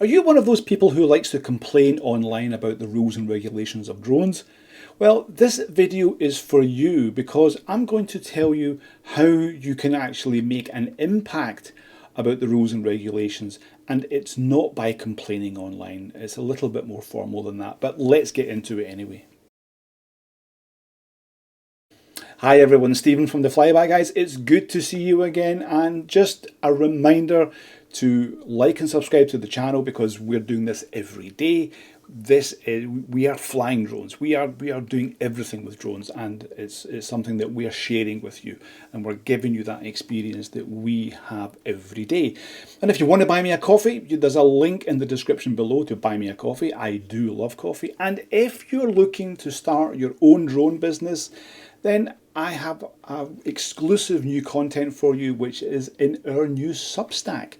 Are you one of those people who likes to complain online about the rules and regulations of drones? Well, this video is for you because I'm going to tell you how you can actually make an impact about the rules and regulations, and it's not by complaining online. It's a little bit more formal than that, but let's get into it anyway. Hi everyone, Stephen from the Flyby guys. It's good to see you again, and just a reminder to like and subscribe to the channel because we're doing this every day. We are flying drones. We are doing everything with drones, and it's something that we are sharing with you, and we're giving you that experience that we have every day. And if you want to buy me a coffee, there's a link in the description below to buy me a coffee. I do love coffee. And if you're looking to start your own drone business, then I have exclusive new content for you, which is in our new Substack.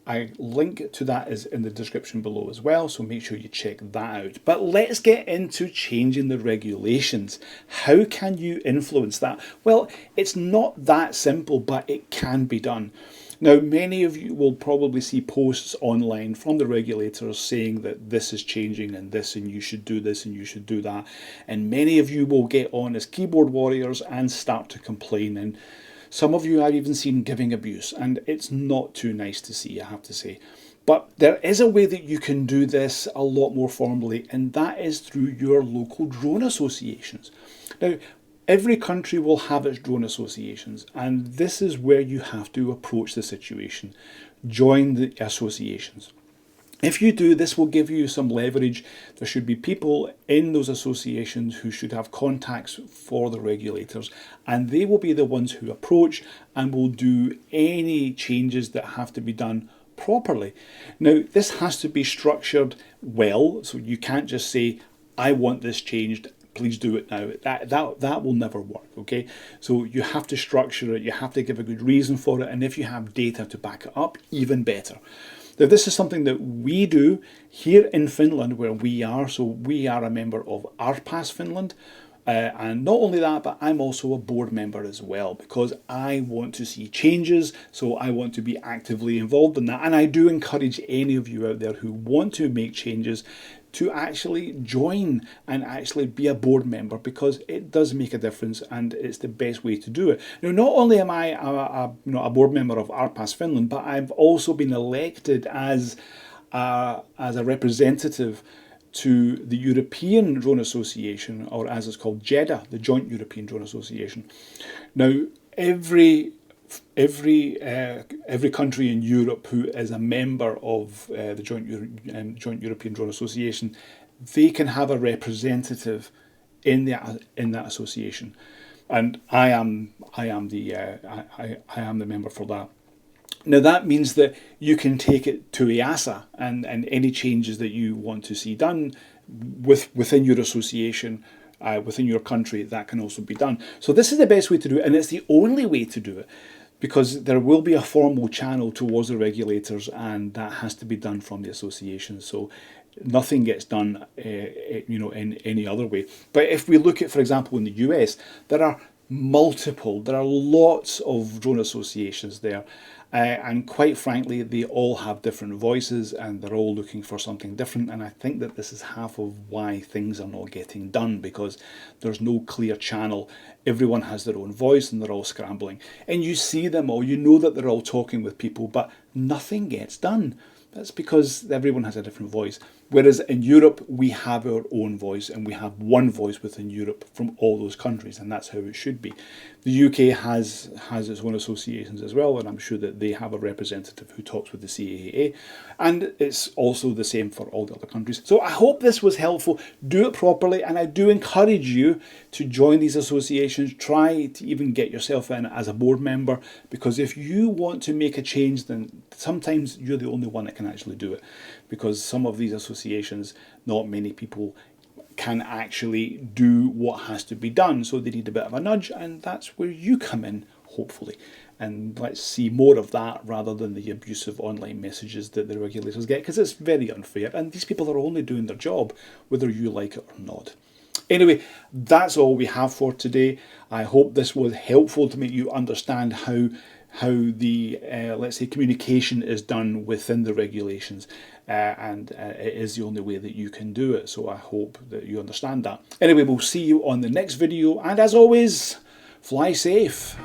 I link to that is in the description below as well, so make sure you check that out. But let's get into changing the regulations. How can you influence that? Well, it's not that simple, but it can be done. Now, many of you will probably see posts online from the regulators saying that this is changing and this, and you should do this and you should do that. And many of you will get on as keyboard warriors and start to complain. And some of you I've even seen giving abuse, and it's not too nice to see, I have to say. But there is a way that you can do this a lot more formally, and that is through your local drone associations. Now, every country will have its drone associations, and this is where you have to approach the situation. Join the associations. If you do, this will give you some leverage. There should be people in those associations who should have contacts for the regulators, and they will be the ones who approach and will do any changes that have to be done properly. Now, this has to be structured well, so you can't just say, I want this changed, please do it now. That will never work, okay? So you have to structure it, you have to give a good reason for it, and if you have data to back it up, even better. Now, this is something that we do here in Finland where we are. So we are a member of RPAS Finland. And not only that, but I'm also a board member as well because I want to see changes. So I want to be actively involved in that. And I do encourage any of you out there who want to make changes to actually join and actually be a board member, because it does make a difference and it's the best way to do it. Now, not only am I a board member of RPAS Finland, but I've also been elected as a representative to the European Drone Association, or as it's called, JEDA, the Joint European Drone Association. Now, every country in Europe who is a member of the Joint European Drone Association, they can have a representative in that association, and I am the member for that. Now, that means that you can take it to EASA, and any changes that you want to see done within your association, within your country, that can also be done. So this is the best way to do it, and it's the only way to do it, because there will be a formal channel towards the regulators, and that has to be done from the association. So nothing gets done, in any other way. But if we look at, for example, in the US, there are lots of drone associations there. And quite frankly, they all have different voices and they're all looking for something different. And I think that this is half of why things are not getting done, because there's no clear channel. Everyone has their own voice and they're all scrambling. And you see them all, you know that they're all talking with people, but nothing gets done. That's because everyone has a different voice. Whereas in Europe, we have our own voice, and we have one voice within Europe from all those countries, and that's how it should be. The UK has its own associations as well, and I'm sure that they have a representative who talks with the CAA, and it's also the same for all the other countries. So I hope this was helpful. Do it properly, and I do encourage you to join these associations. Try to even get yourself in as a board member, because if you want to make a change, then sometimes you're the only one that can actually do it, because some of these associations, not many people can actually do what has to be done, so they need a bit of a nudge, and that's where you come in, hopefully. And let's see more of that rather than the abusive online messages that the regulators get, because it's very unfair, and these people are only doing their job whether you like it or not. Anyway, that's all we have for today. I hope this was helpful to make you understand how how the let's say communication is done within the regulations, and it is the only way that you can do it. So I hope that you understand that. Anyway, we'll see you on the next video, and as always, fly safe.